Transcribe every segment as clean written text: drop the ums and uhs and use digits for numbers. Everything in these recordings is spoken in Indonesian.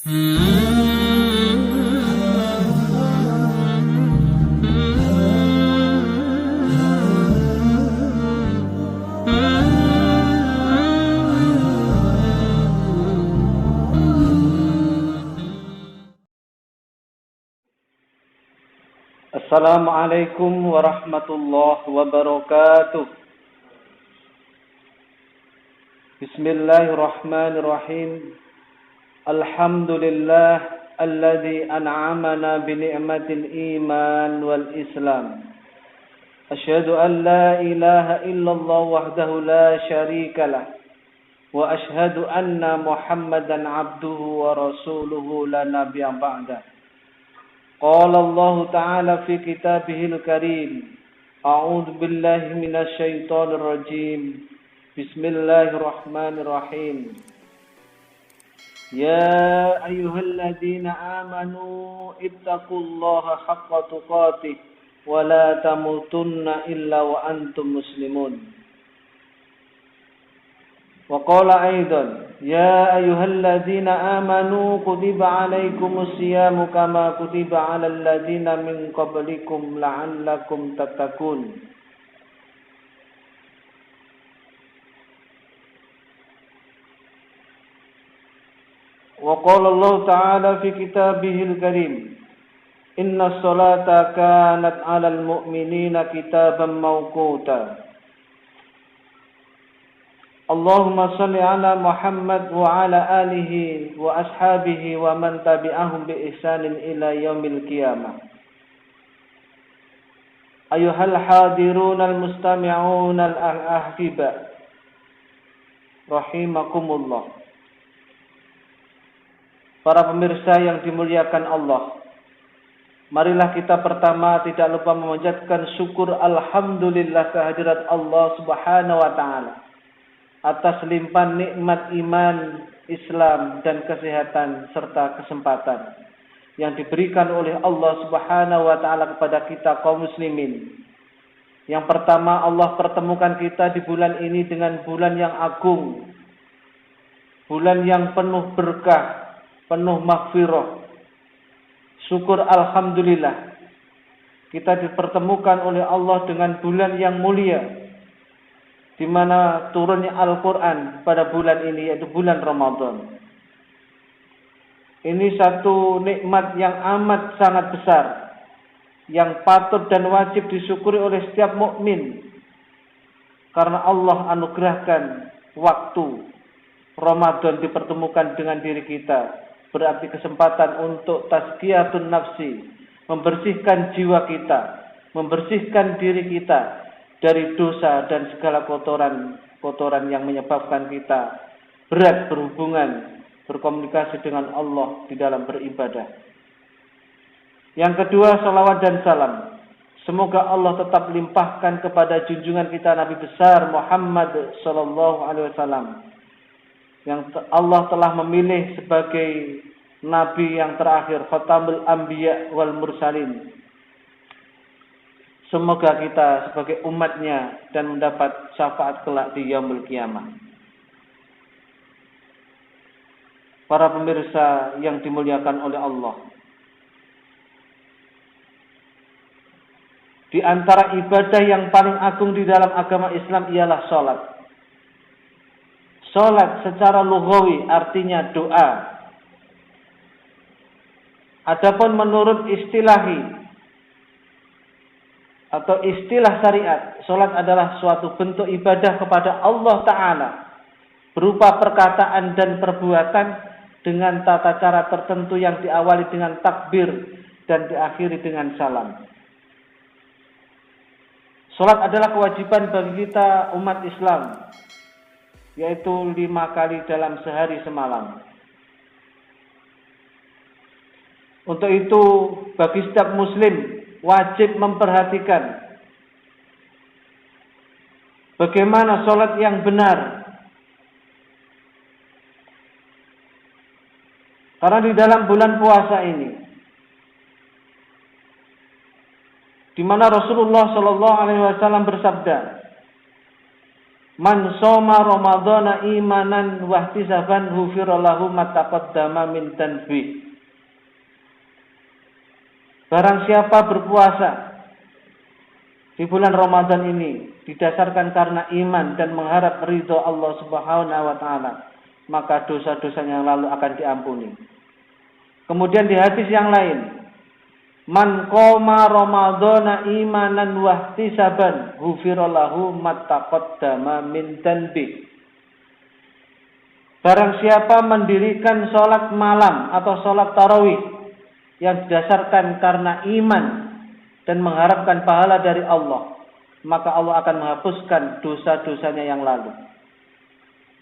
Assalamualaikum warahmatullahi wabarakatuh. Bismillahirrahmanirrahim. Alhamdulillah alladzi an'amana bi ni'matil iman wal islam. Asyhadu an la ilaha illallah wahdahu la syarika lah. Wa asyhadu anna Muhammadan abduhu wa rasuluhu la nabiyya ba'dah. قال الله تعالى في كتابه الكريم أعوذ بالله من الشيطان الرجيم بسم الله الرحمن الرحيم يا أيها الذين آمنوا اتقوا الله حق تقاته ولا تموتن إلا وأنتم مسلمون وقال أيضا يا أيها الذين آمنوا كتب عليكم الصيام كما كتب على الذين من قبلكم لعلكم تتقون وقال الله تعالى في كتابه الكريم إن الصلاة كانت على المؤمنين كتابا موقوتا Allahumma salli ala Muhammad wa ala alihi wa ashabihi wa man tabi'ahum bi ihsanin ila yaumil qiyamah. Ayuhal hadirun al-mustami'un al-ahibba rahimakumullah. Para pemirsa yang dimuliakan Allah, marilah kita pertama tidak lupa memanjatkan syukur alhamdulillah kehadirat Allah Subhanahu wa taala atas limpahan nikmat iman, Islam dan kesehatan serta kesempatan yang diberikan oleh Allah Subhanahu wa taala kepada kita kaum muslimin. Yang pertama, Allah pertemukan kita di bulan ini dengan bulan yang agung, bulan yang penuh berkah, penuh maghfirah. Syukur alhamdulillah kita dipertemukan oleh Allah dengan bulan yang mulia, di mana turunnya Al-Quran pada bulan ini, yaitu bulan Ramadan. Ini satu nikmat yang amat sangat besar, yang patut dan wajib disyukuri oleh setiap mukmin, karena Allah anugerahkan waktu Ramadan dipertemukan dengan diri kita, berarti kesempatan untuk tazkiyatun nafsi, membersihkan jiwa kita, membersihkan diri kita dari dosa dan segala kotoran yang menyebabkan kita berat berhubungan, berkomunikasi dengan Allah di dalam beribadah. Yang kedua, salawat dan salam. Semoga Allah tetap limpahkan kepada junjungan kita Nabi besar Muhammad sallallahu alaihi wasallam, yang Allah telah memilih sebagai Nabi yang terakhir, Khatamul Anbiya wal Mursalin. Semoga kita sebagai umatnya dan mendapat syafaat kelak di yaumul qiyamah. Para pemirsa yang dimuliakan oleh Allah, di antara ibadah yang paling agung di dalam agama Islam ialah salat. Salat secara lughawi artinya doa. Adapun menurut istilahi atau istilah syariat, salat adalah suatu bentuk ibadah kepada Allah Ta'ala berupa perkataan dan perbuatan dengan tata cara tertentu yang diawali dengan takbir dan diakhiri dengan salam. Salat adalah kewajiban bagi kita umat Islam, yaitu 5 kali dalam sehari semalam. Untuk itu, bagi setiap muslim wajib memperhatikan bagaimana sholat yang benar. Karena di dalam bulan puasa ini, di mana Rasulullah Shallallahu Alaihi Wasallam bersabda, Man shoma ramadhana imanan wa ihtisaban ghufira lahu ma taqaddama min dhanbi. Barang siapa berpuasa di bulan Ramadan ini didasarkan karena iman dan mengharap ridho Allah Subhanahu wa taala, maka dosa-dosanya yang lalu akan diampuni. Kemudian di hadis yang lain, man qoma ramadhana imanan wa ihtisaban ghufira lahu ma taqaddama min dhanbi. Barang siapa mendirikan salat malam atau salat tarawih yang didasarkan karena iman dan mengharapkan pahala dari Allah, maka Allah akan menghapuskan dosa-dosanya yang lalu.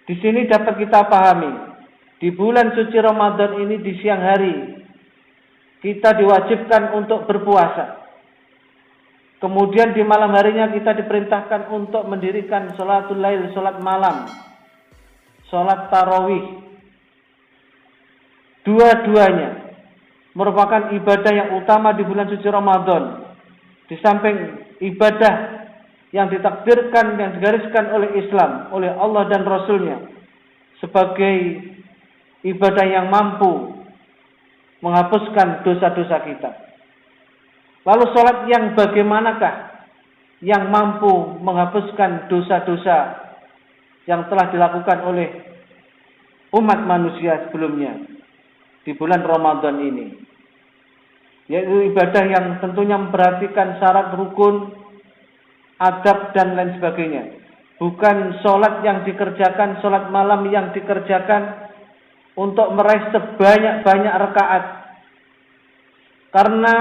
Di sini dapat kita pahami, di bulan suci Ramadan ini di siang hari kita diwajibkan untuk berpuasa. Kemudian di malam harinya kita diperintahkan untuk mendirikan sholatul lail, sholat malam, sholat tarawih. Dua-duanya merupakan ibadah yang utama di bulan suci Ramadan. Di samping ibadah yang ditakdirkan, yang digariskan oleh Islam, oleh Allah dan Rasulnya sebagai ibadah yang mampu menghapuskan dosa-dosa kita. Lalu sholat yang bagaimanakah yang mampu menghapuskan dosa-dosa yang telah dilakukan oleh umat manusia sebelumnya di bulan Ramadan ini? Yaitu ibadah yang tentunya memperhatikan syarat rukun, adab dan lain sebagainya. Bukan sholat yang dikerjakan, sholat malam yang dikerjakan untuk meraih sebanyak-banyak rakaat. Karena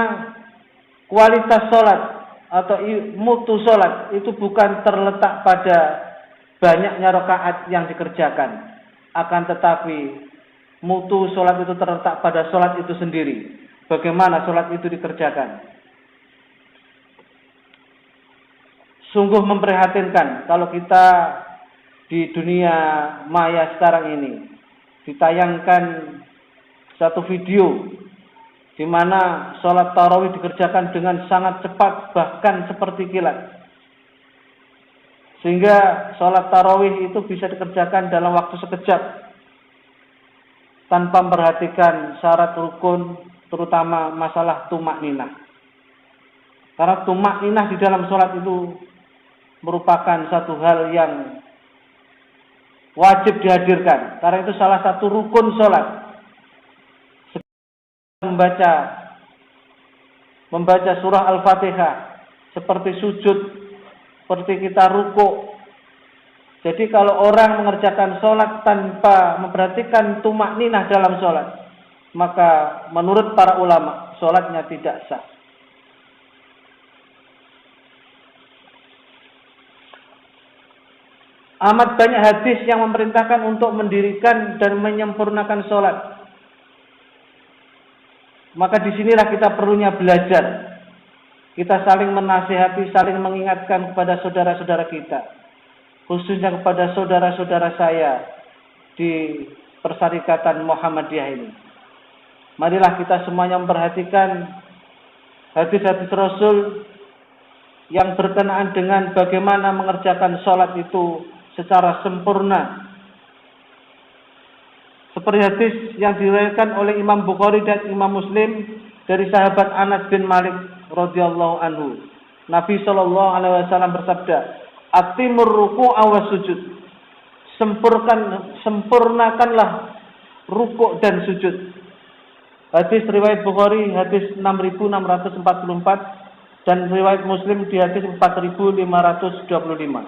kualitas sholat atau mutu sholat itu bukan terletak pada banyaknya rakaat yang dikerjakan. Akan tetapi mutu sholat itu terletak pada sholat itu sendiri. Bagaimana sholat itu dikerjakan. Sungguh memprihatinkan kalau kita di dunia maya sekarang ini ditayangkan satu video di mana sholat tarawih dikerjakan dengan sangat cepat, bahkan seperti kilat. Sehingga sholat tarawih itu bisa dikerjakan dalam waktu sekejap tanpa memperhatikan syarat rukun, terutama masalah tumak ninah. Karena tumak ninah di dalam sholat itu merupakan satu hal yang wajib dihadirkan. Karena itu salah satu rukun sholat. Membaca surah Al-Fatihah, seperti sujud, seperti kita rukuk. Jadi kalau orang mengerjakan sholat tanpa memperhatikan tumak ninah dalam sholat, maka menurut para ulama sholatnya tidak sah. Amat banyak hadis yang memerintahkan untuk mendirikan dan menyempurnakan sholat. Maka disinilah kita perlunya belajar. Kita saling menasihati, saling mengingatkan kepada saudara-saudara kita. Khususnya kepada saudara-saudara saya di Persyarikatan Muhammadiyah ini. Marilah kita semuanya memperhatikan hadis-hadis Rasul yang berkenaan dengan bagaimana mengerjakan sholat itu secara sempurna. Seperti hadis yang diriwayatkan oleh Imam Bukhari dan Imam Muslim dari sahabat Anas bin Malik radhiyallahu anhu. Nabi sallallahu alaihi wasallam bersabda, "Atimur ruku'a was sujud." Sempurnakanlah rukuk dan sujud. Hadis riwayat Bukhari hadis 6644 dan riwayat Muslim di hadis 4525.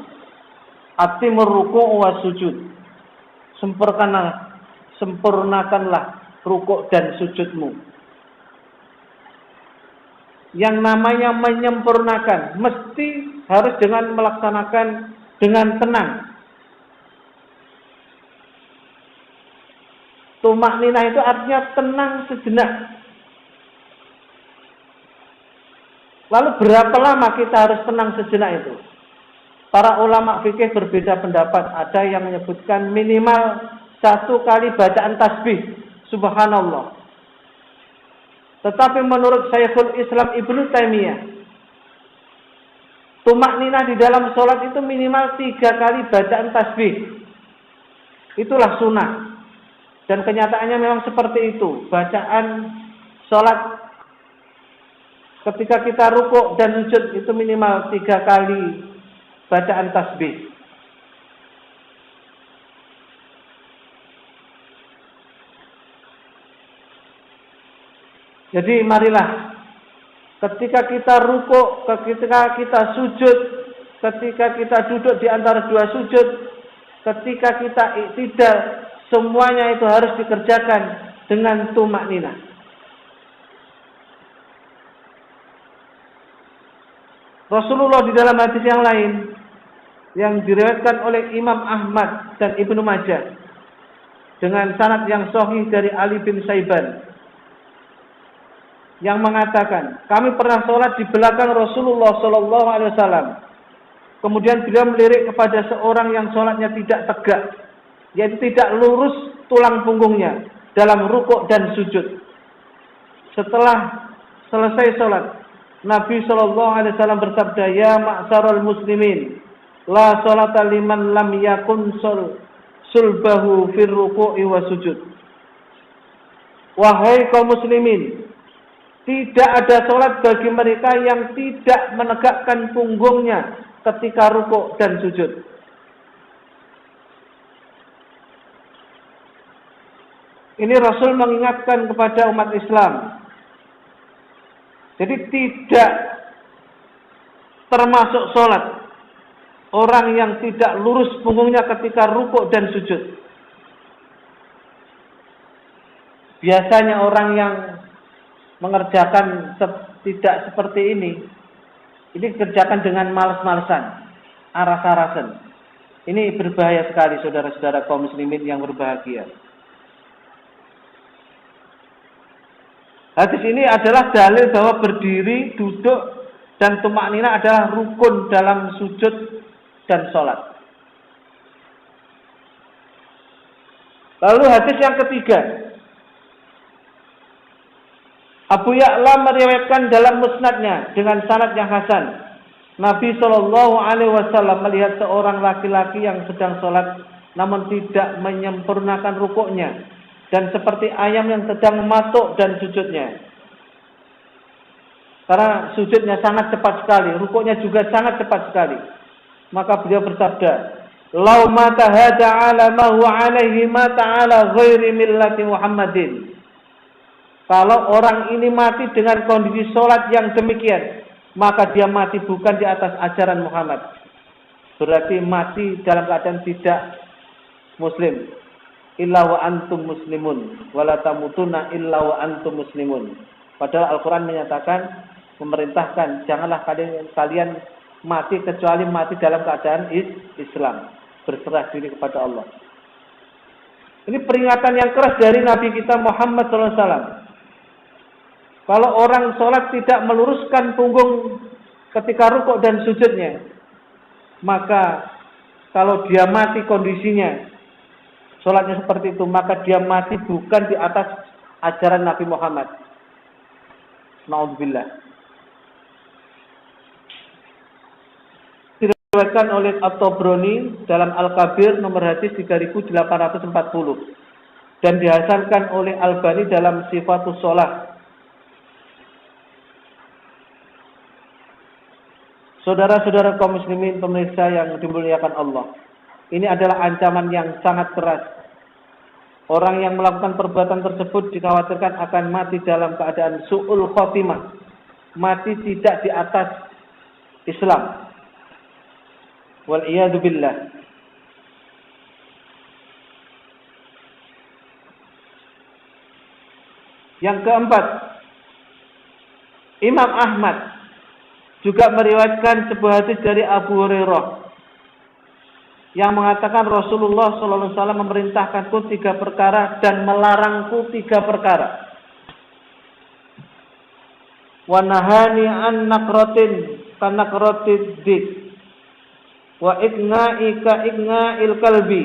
Atimur ruku' was sujud. Sempurnakanlah rukuk dan sujudmu. Yang namanya menyempurnakan mesti harus dengan melaksanakan dengan tenang. Tumak ninah itu artinya tenang sejenak. Lalu berapa lama kita harus tenang sejenak itu? Para ulama fikih berbeda pendapat. Ada yang menyebutkan minimal 1 kali bacaan tasbih. Subhanallah. Tetapi menurut Syekhul Islam Ibnu Taimiyah, Tumakninah di dalam sholat itu minimal 3 kali bacaan tasbih. Itulah sunnah. Dan kenyataannya memang seperti itu. Bacaan sholat ketika kita rukuk dan sujud itu minimal 3 kali bacaan tasbih. Jadi marilah ketika kita rukuk, ketika kita sujud, ketika kita duduk di antara dua sujud, ketika kita iktidal, semuanya itu harus dikerjakan dengan tumakninah. Rasulullah di dalam hadis yang lain yang diriwayatkan oleh Imam Ahmad dan Ibnu Majah dengan sanad yang sahih dari Ali bin Saiban yang mengatakan, kami pernah sholat di belakang Rasulullah Shallallahu Alaihi Wasallam. Kemudian beliau melirik kepada seorang yang sholatnya tidak tegak, yaitu tidak lurus tulang punggungnya dalam rukuk dan sujud. Setelah selesai sholat, Nabi Shallallahu Alaihi Wasallam bersabda, ya ma'syarul muslimin, la sholata liman lam yakun sulbahu fir ruku'i wa sujud. Wahai kaum muslimin, tidak ada sholat bagi mereka yang tidak menegakkan punggungnya ketika rukuk dan sujud. Ini Rasul mengingatkan kepada umat Islam. Jadi tidak termasuk sholat orang yang tidak lurus punggungnya ketika rukuk dan sujud. Biasanya orang yang mengerjakan tidak seperti ini dikerjakan dengan malas-malasan, aras-arasan. Ini berbahaya sekali saudara-saudara kaum muslimin yang berbahagia. Hadis ini adalah dalil bahwa berdiri, duduk, dan tumakninah adalah rukun dalam sujud dan sholat. Lalu hadis yang ketiga, Abu Ya'la meriwayatkan dalam musnadnya dengan sanad yang hasan. Nabi Shallallahu Alaihi Wasallam melihat seorang laki-laki yang sedang sholat namun tidak menyempurnakan rukuknya dan seperti ayam yang sedang mematuk dan sujudnya. Karena sujudnya sangat cepat sekali, rukuknya juga sangat cepat sekali. Maka beliau bersabda, "Lau mata hada ala ma huwa alaihi mata ala ghairi millati Muhammadin." Kalau orang ini mati dengan kondisi sholat yang demikian, maka dia mati bukan di atas ajaran Muhammad. Berarti mati dalam keadaan tidak muslim. Illa wa antum muslimun, wala tamutunna illa wa antum muslimun. Padahal Al-Quran menyatakan, memerintahkan, janganlah kalian mati kecuali mati dalam keadaan Islam, berserah diri kepada Allah. Ini peringatan yang keras dari Nabi kita Muhammad SAW. Kalau orang sholat tidak meluruskan punggung ketika rukuk dan sujudnya, maka kalau dia mati kondisinya, sholatnya seperti itu, maka dia mati bukan di atas ajaran Nabi Muhammad. Na'udzubillah. Diriwayatkan oleh At-Tabrani dalam Al-Kabir nomor hadis 3840 dan dihasankan oleh Albani dalam Sifatus Shalah. Saudara-saudara kaum muslimin pemirsa yang dimuliakan Allah, ini adalah ancaman yang sangat keras. Orang yang melakukan perbuatan tersebut dikhawatirkan akan mati dalam keadaan su'ul khotimah, mati tidak di atas Islam. Wal iyadu billah. Yang keempat, Imam Ahmad juga meriwayatkan sebuah hadis dari Abu Hurairah yang mengatakan Rasulullah SAW memerintahkanku 3 perkara dan melarangku 3 perkara. Wa nahani an naqratin kanaqratid dik wa igna'i ka igna'il kalbi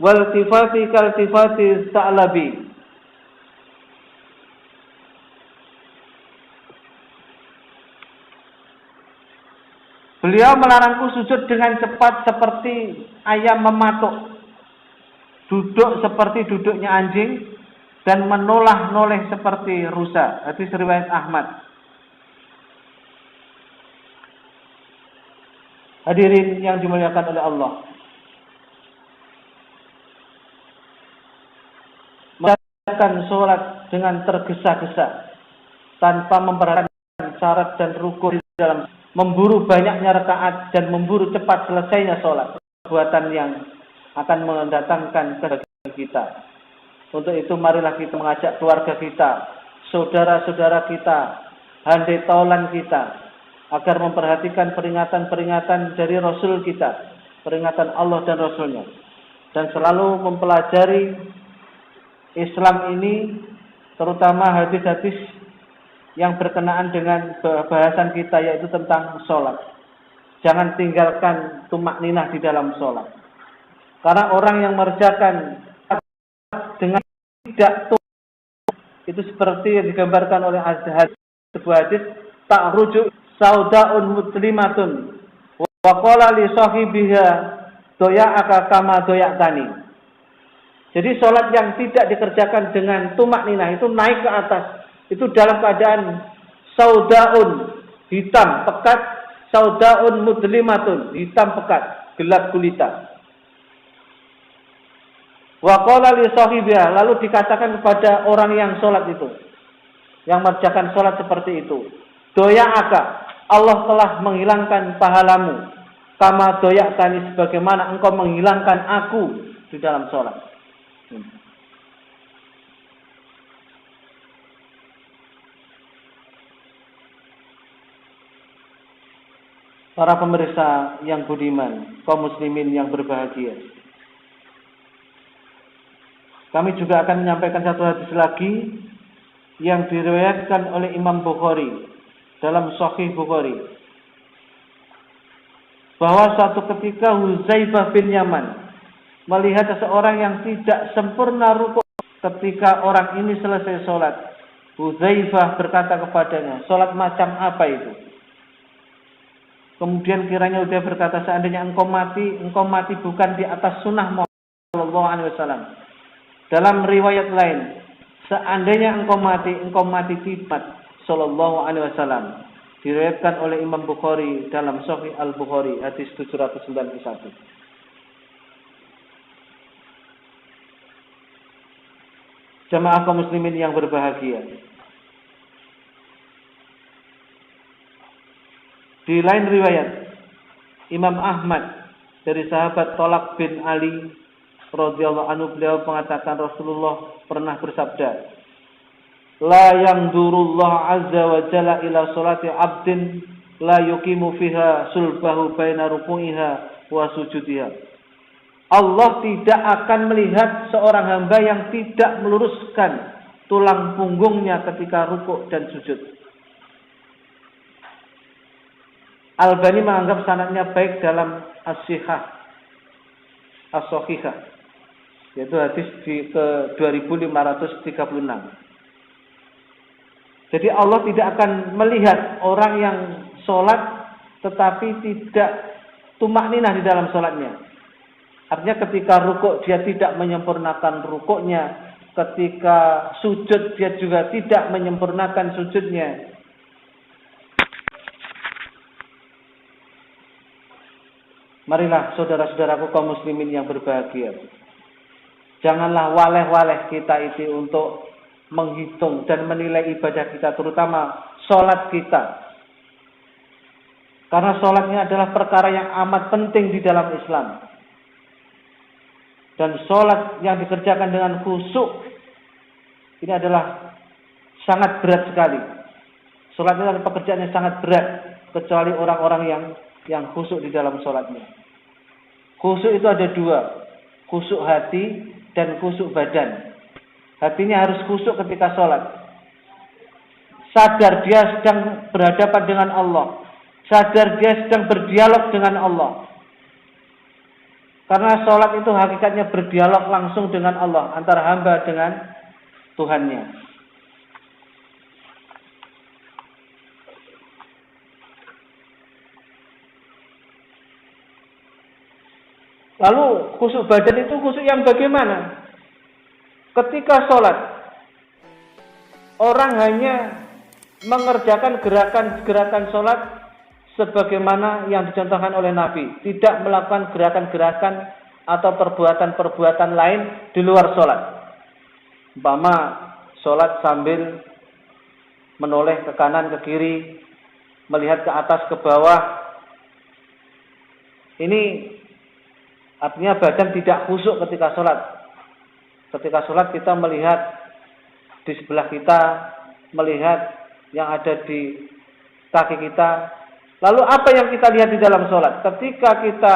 wal tifati kal tifati sa'labi. Beliau melarangku sujud dengan cepat seperti ayam mematuk, duduk seperti duduknya anjing, dan menoleh-noleh seperti rusa. Hadis riwayat Ahmad. Hadirin yang dimuliakan oleh Allah, melakukan sholat dengan tergesa-gesa tanpa memperhatikan syarat dan rukun di dalam, memburu banyaknya rakaat dan memburu cepat selesainya sholat, perbuatan yang akan mendatangkan kebahagiaan kita. Untuk itu marilah kita mengajak keluarga kita, saudara-saudara kita, handai taulan kita, agar memperhatikan peringatan-peringatan dari Rasul kita, peringatan Allah dan Rasulnya, dan selalu mempelajari Islam ini, terutama hadis-hadis yang berkenaan dengan bahasan kita, yaitu tentang sholat. Jangan tinggalkan tumak ninah di dalam sholat, karena orang yang mengerjakan dengan tidak itu seperti yang digambarkan oleh sebuah hadis, tak rujuk saudaun muslimatun wa qala li sahibiha doya'aka kama doya'tani. Jadi sholat yang tidak dikerjakan dengan tumak ninah itu naik ke atas, itu dalam keadaan saudaun, hitam pekat, saudaun muslimatun, hitam pekat, gelap gulita. Wa qala li sahibiha, lalu dikatakan kepada orang yang sholat itu, yang mengerjakan sholat seperti itu, doya'aka, Allah telah menghilangkan pahalamu, kama doya'tani, sebagaimana engkau menghilangkan aku di dalam sholat. Para pemirsa yang budiman, kaum muslimin yang berbahagia, kami juga akan menyampaikan satu hadis lagi yang diriwayatkan oleh Imam Bukhari dalam Sahih Bukhari, bahwa suatu ketika Huzaifah bin Yaman melihat seseorang yang tidak sempurna rukuk. Ketika orang ini selesai sholat, Huzaifah berkata kepadanya, sholat macam apa itu? Kemudian kiranya Huzaifah berkata, seandainya engkau mati bukan di atas sunnah Muhammad sallallahu alaihi wasallam. Dalam riwayat lain, seandainya engkau mati kibat sallallahu alaihi wasallam. Diriwayatkan oleh Imam Bukhari dalam Sahih Al-Bukhari hadis 791. Jamaah kaum muslimin yang berbahagia, di lain riwayat Imam Ahmad dari sahabat Tolak bin Ali radhiyallahu anhu, beliau mengatakan Rasulullah pernah bersabda, la yanzurullah azza wa jalla ila salati abdin la yuqimu fiha sulbahu baina ruku'iha wa sujudiha. Allah tidak akan melihat seorang hamba yang tidak meluruskan tulang punggungnya ketika rukuk dan sujud. Albani menganggap sanadnya baik dalam as-sihah, as-sahihah, yaitu hadis ke 2536. Jadi Allah tidak akan melihat orang yang sholat tetapi tidak tumak ninah di dalam sholatnya. Artinya ketika rukuk dia tidak menyempurnakan rukuknya, ketika sujud dia juga tidak menyempurnakan sujudnya. Marilah saudara-saudaraku kaum muslimin yang berbahagia, janganlah waleh-waleh kita itu untuk menghitung dan menilai ibadah kita, terutama sholat kita. Karena sholatnya adalah perkara yang amat penting di dalam Islam. Dan sholat yang dikerjakan dengan khusyuk ini adalah sangat berat sekali. Sholat itu adalah pekerjaan yang sangat berat, kecuali orang-orang yang khusyuk di dalam sholatnya. Khusyuk itu ada dua, khusyuk hati dan khusyuk badan. Hatinya harus khusyuk ketika sholat, sadar dia sedang berhadapan dengan Allah, sadar dia sedang berdialog dengan Allah. Karena sholat itu hakikatnya berdialog langsung dengan Allah, antara hamba dengan Tuhannya. Lalu khusyuk badan itu khusyuk yang bagaimana? Ketika sholat, orang hanya mengerjakan gerakan-gerakan sholat sebagaimana yang dicontohkan oleh Nabi. Tidak melakukan gerakan-gerakan atau perbuatan-perbuatan lain di luar sholat. Umpama sholat sambil menoleh ke kanan, ke kiri, melihat ke atas, ke bawah. Ini artinya badan tidak khusyuk ketika sholat. Ketika sholat kita melihat di sebelah kita, melihat yang ada di kaki kita. Lalu apa yang kita lihat di dalam sholat? Ketika kita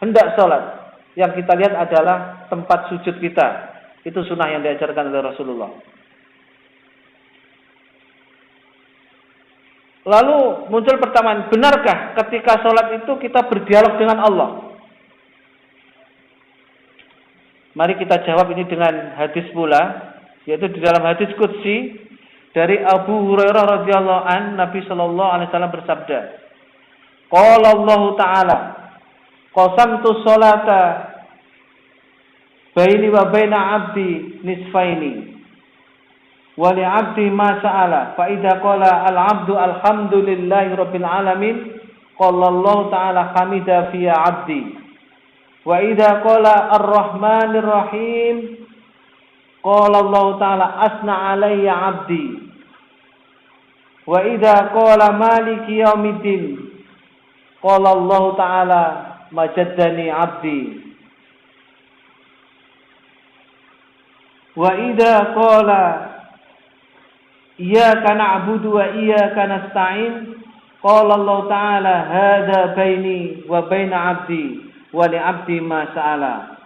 hendak sholat, yang kita lihat adalah tempat sujud kita. Itu sunnah yang diajarkan oleh Rasulullah. Lalu muncul pertanyaan, benarkah ketika sholat itu kita berdialog dengan Allah? Mari kita jawab ini dengan hadis pula, yaitu di dalam hadis qudsi dari Abu Hurairah radhiyallahu an, Nabi sallallahu alaihi wasallam bersabda, qala Allah Ta'ala, qasamtu sholata baini wa baina 'abdi nisfaini. Wali abdi ma sa'ala fa idza qala al abdu alhamdulillahi rabbil alamin qala Allah ta'ala hamida fi abdi wa idza qala arrahmanir rahim qala Allah ta'ala asna alayya abdi wa idza qala maliki yaumiddin qala Allah ta'ala majaddani abdi wa idza qala iyyaka na'budu wa iyyaka nasta'in qala Allah ta'ala hadza baini wa baina 'abdi wa li 'abdi ma sa'ala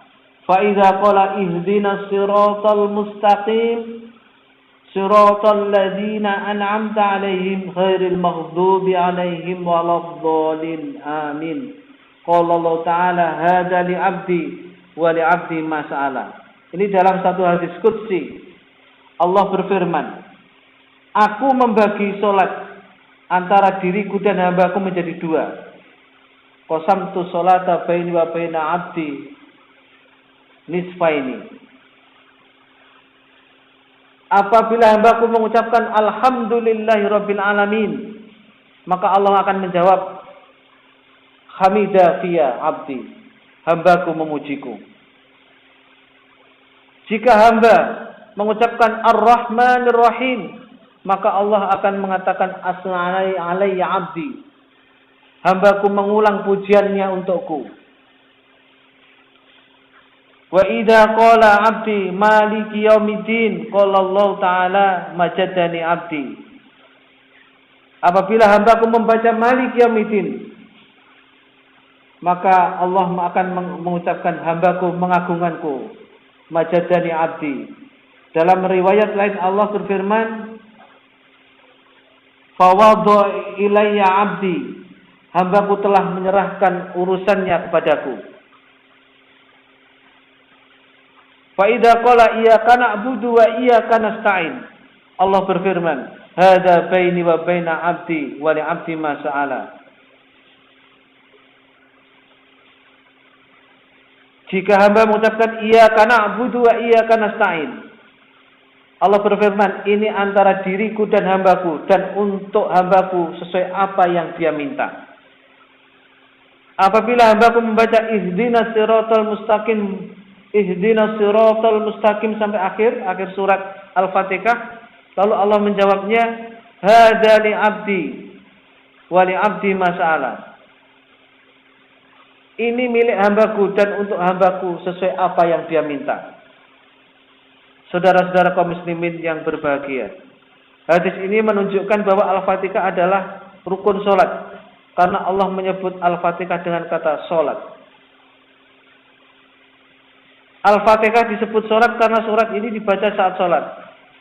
fa idza qala ihdinas siratal mustaqim siratal ladzina an'amta 'alaihim ghairil maghdubi 'alaihim waladdallin amin qala Allah ta'ala hadza li 'abdi wa li 'abdi ma sa'ala. Ini dalam satu hadis qudsi Allah berfirman, aku membagi sholat antara diriku dan hambaku menjadi dua. Qasamtu sholata baini wa baina abdi nisfaini. Apabila hambaku mengucapkan alhamdulillahi rabbil alamin, maka Allah akan menjawab hamida fiya abdi, hambaku memujiku. Jika hamba mengucapkan ar-rahmanir rahim, maka Allah akan mengatakan asna alayya abdi, hambaku mengulang pujiannya untukku. Wa idza qala abdi maliki yaumiddin qala Allah ta'ala majaddani abdi. Apabila hambaku membaca maliki yaumiddin, maka Allah akan mengucapkan hambaku mengagunganku, majaddani abdi. Dalam riwayat lain Allah berfirman, fawadha ilayya abdi, hambaku telah menyerahkan urusannya kepadaku. Fa idza qala iyyaka na'budu wa iyyaka nasta'in, Allah berfirman, hadza baini wa baina abdi wa li abdi ma sa'ala. Jika hamba mengucapkan iyyaka na'budu wa iyyaka nasta'in, Allah berfirman, ini antara diriku dan hambaku, dan untuk hambaku sesuai apa yang dia minta. Apabila hambaku membaca ihdinas siratal mustaqim sampai akhir surat Al-Fatihah, lalu Allah menjawabnya, hadza li abdi wa li abdi ma sa'ala. Ini milik hambaku dan untuk hambaku sesuai apa yang dia minta. Saudara-saudara kaum muslimin yang berbahagia, hadis ini menunjukkan bahwa Al-Fatihah adalah rukun sholat, karena Allah menyebut Al-Fatihah dengan kata sholat. Al-Fatihah disebut sholat karena surat ini dibaca saat sholat,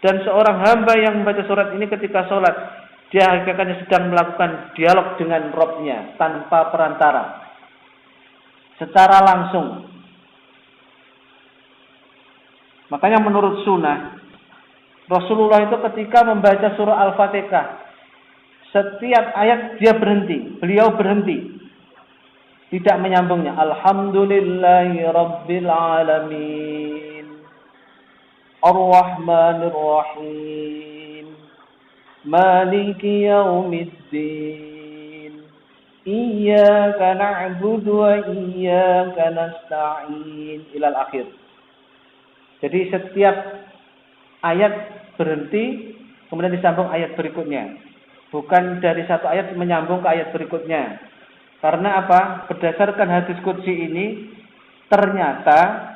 dan seorang hamba yang membaca surat ini ketika sholat, dia hakikatnya sedang melakukan dialog dengan Rabb-nya tanpa perantara, secara langsung. Makanya menurut sunnah, Rasulullah itu ketika membaca surah Al-Fatihah, setiap ayat dia berhenti, beliau berhenti. Tidak menyambungnya. Alhamdulillahi Rabbil Alamin. Ar-Rahmanir Rahim. Maliki Yaumiddin. Iyyaka na'budu wa iyyaka nasta'in. Ilal akhir. Jadi setiap ayat berhenti, kemudian disambung ayat berikutnya. Bukan dari satu ayat menyambung ke ayat berikutnya. Karena apa? Berdasarkan hadis qudsi ini, ternyata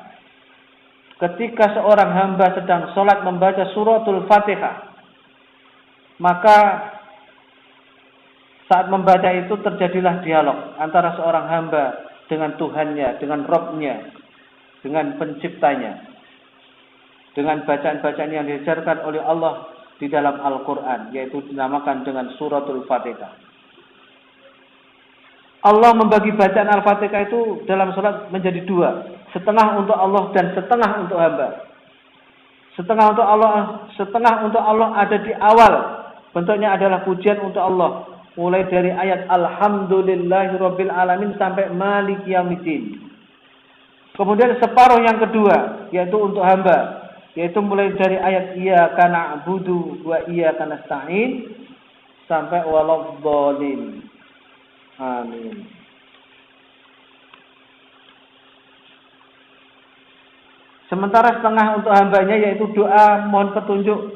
ketika seorang hamba sedang sholat membaca suratul Fatihah, maka saat membaca itu terjadilah dialog antara seorang hamba dengan Tuhannya, dengan Rabb-nya, dengan penciptanya, dengan bacaan-bacaan yang diajarkan oleh Allah di dalam Al-Quran, yaitu dinamakan dengan suratul Fatihah. Allah membagi bacaan Al-Fatihah itu dalam salat menjadi dua. Setengah untuk Allah dan setengah untuk hamba. Setengah untuk Allah ada di awal. Bentuknya adalah pujian untuk Allah. Mulai dari ayat Alhamdulillahirabbil alamin sampai Maliki Yaumiddin. Kemudian separuh yang kedua yaitu untuk hamba, yaitu mulai dari ayat Iyyaka na'budu wa iyyaka nasta'in sampai waladhdallin. Amin. Sementara setengah untuk hambanya yaitu doa mohon petunjuk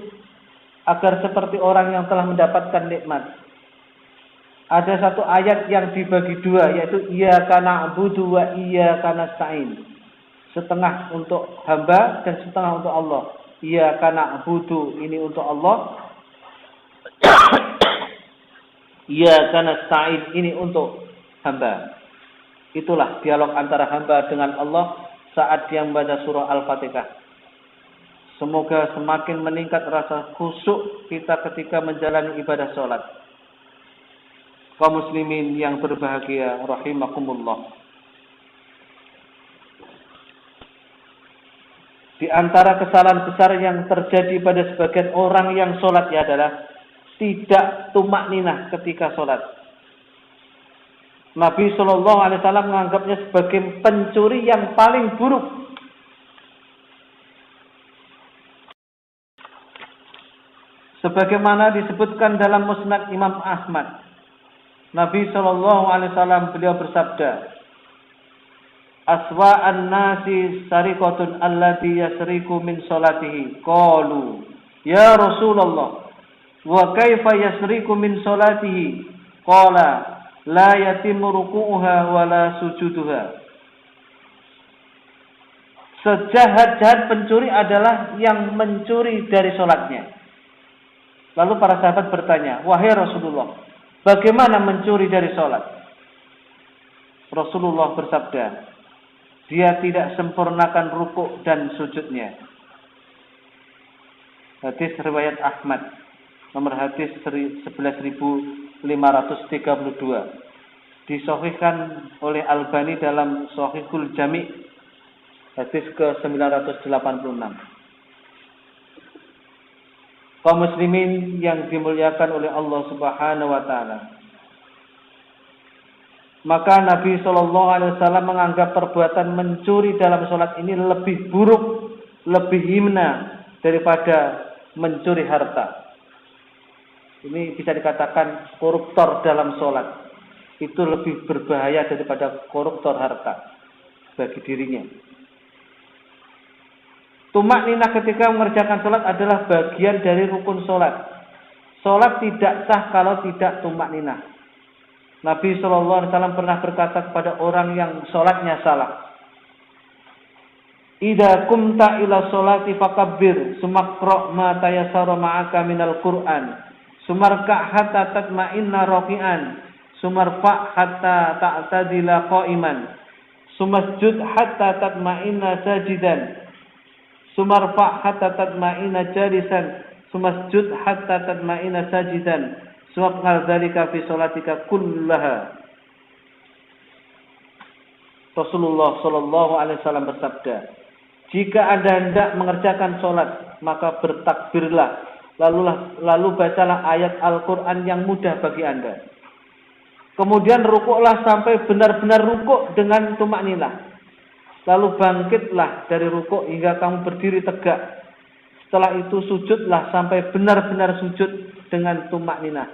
agar seperti orang yang telah mendapatkan nikmat. Ada satu ayat yang dibagi dua yaitu Iyyaka na'budu wa iyyaka nasta'in. Setengah untuk hamba dan setengah untuk Allah. Iyyaka na'budu ini untuk Allah. Iyyaka nasta'in ini untuk hamba. Itulah dialog antara hamba dengan Allah saat dia membaca surah Al-Fatihah. Semoga semakin meningkat rasa khusyuk kita ketika menjalani ibadah sholat. Kaum muslimin yang berbahagia, rahimakumullah. Di antara kesalahan besar yang terjadi pada sebagian orang yang sholat adalah tidak tumak ninah ketika sholat. Nabi Shallallahu Alaihi Wasallam menganggapnya sebagai pencuri yang paling buruk. Sebagaimana disebutkan dalam Musnad Imam Ahmad, Nabi Shallallahu Alaihi Wasallam beliau bersabda, Aswa'an nasi sariqatun allati yasriku min sholatihi. Qalu, ya Rasulullah, wa kaifa yasriku min sholatihi? Qala la yatimu ruku'uha wa la sujuduha. Sejahat-jahat pencuri adalah yang mencuri dari sholatnya. Lalu para sahabat bertanya, wahai Rasulullah, bagaimana mencuri dari sholat? Rasulullah bersabda, dia tidak sempurnakan rukuk dan sujudnya. Hadis riwayat Ahmad, nomor hadis 11.532. Disahihkan oleh Albani dalam Shahihul Jami' hadis ke-986. Kaum muslimin yang dimuliakan oleh Allah Subhanahu wa taala. Maka Nabi Shallallahu Alaihi Wasallam menganggap perbuatan mencuri dalam sholat ini lebih buruk, lebih hina daripada mencuri harta. Ini bisa dikatakan koruptor dalam sholat. Itu lebih berbahaya daripada koruptor harta bagi dirinya. Tumak ninah ketika mengerjakan sholat adalah bagian dari rukun sholat. Sholat tidak sah kalau tidak tumak ninah. Nabi SAW pernah berkata kepada orang yang sholatnya salah, Idza kumta ila sholati fakabbir, sumakra ma tayassara ma'aka minal Qur'an, sumarka hatta tatma'inna rafi'an, sumarfa hatta ta'tadila qa'iman, sumasjud hatta tatma'inna sajidan, sumarfa hatta tatma'inna jalisan, sumasjud hatta tatma'inna sajidan. Suwaqnal dzalika fi sholatika kullaha. Rasulullah sallallahu alaihi wasallam bersabda, jika Anda hendak mengerjakan sholat, maka bertakbirlah, lalu bacalah ayat Al-Quran yang mudah bagi Anda. Kemudian rukuklah sampai benar-benar rukuk dengan tumak ninah. Lalu bangkitlah dari rukuk hingga kamu berdiri tegak. Setelah itu sujudlah sampai benar-benar sujud dengan tumak ninah.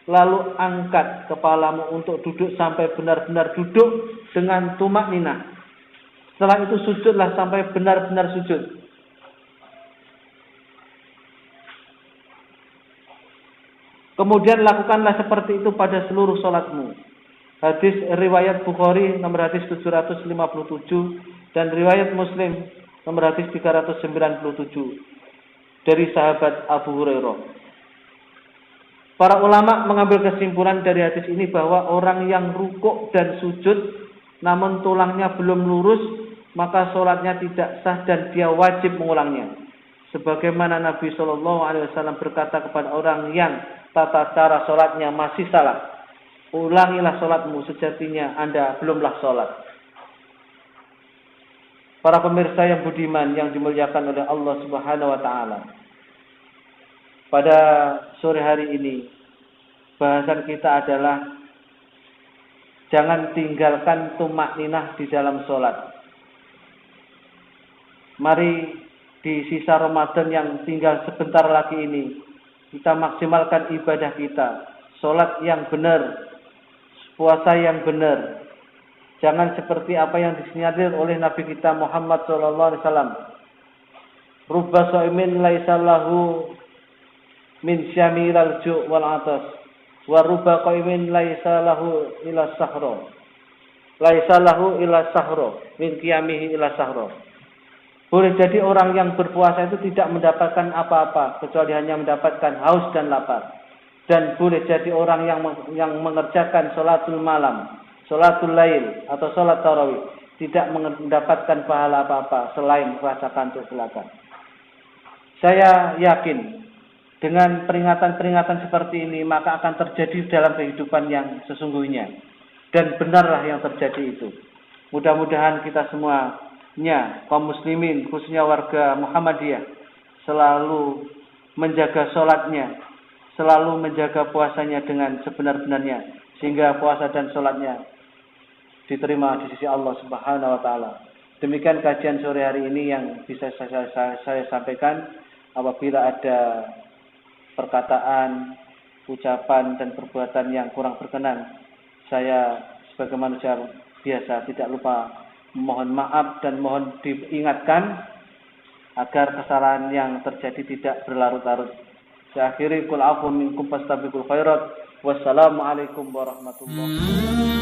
Lalu angkat kepalamu untuk duduk sampai benar-benar duduk dengan tumak ninah. Setelah itu sujudlah sampai benar-benar sujud. Kemudian lakukanlah seperti itu pada seluruh sholatmu. Hadis riwayat Bukhari nomor hadis 757 dan riwayat Muslim nomor hadis 397 dari sahabat Abu Hurairah. Para ulama mengambil kesimpulan dari hadis ini bahwa orang yang rukuk dan sujud namun tulangnya belum lurus, maka sholatnya tidak sah dan dia wajib mengulangnya. Sebagaimana Nabi SAW berkata kepada orang yang tata cara sholatnya masih salah, ulangilah sholatmu, sejatinya Anda belumlah sholat. Para pemirsa yang budiman yang dimuliakan oleh Allah Subhanahu wa taala. Pada sore hari ini bahasan kita adalah jangan tinggalkan tumak ninah di dalam sholat. Mari di sisa Ramadan yang tinggal sebentar lagi ini kita maksimalkan ibadah kita, sholat yang benar, puasa yang benar. Jangan seperti apa yang disinyalir oleh Nabi kita Muhammad SAW. Rubba sha'imin laisa lahu min syamilal ju' wal atas, wa rubba qa'imin laisa lahu ila sahra. Laisa lahu ila sahra min qiyamihi ila sahra. Boleh jadi orang yang berpuasa itu tidak mendapatkan apa-apa kecuali hanya mendapatkan haus dan lapar. Dan boleh jadi orang yang mengerjakan sholatul malam, sholatul lail atau sholat tarawih tidak mendapatkan pahala apa-apa selain rasa kantuk belaka. Saya yakin dengan peringatan-peringatan seperti ini maka akan terjadi dalam kehidupan yang sesungguhnya. Dan benarlah yang terjadi itu. Mudah-mudahan kita semua kaum muslimin, khususnya warga Muhammadiyah, selalu menjaga sholatnya, selalu menjaga puasanya dengan sebenar-benarnya, sehingga puasa dan sholatnya diterima di sisi Allah Subhanahu wa taala. Demikian kajian sore hari ini yang bisa saya sampaikan. Apabila ada perkataan, ucapan dan perbuatan yang kurang berkenan, saya sebagai manusia biasa tidak lupa mohon maaf dan mohon diingatkan agar kesalahan yang terjadi tidak berlarut-larut. Saya akhiri, qul afu minkum fastabiqul khairat. Wassalamualaikum warahmatullahi wabarakatuh.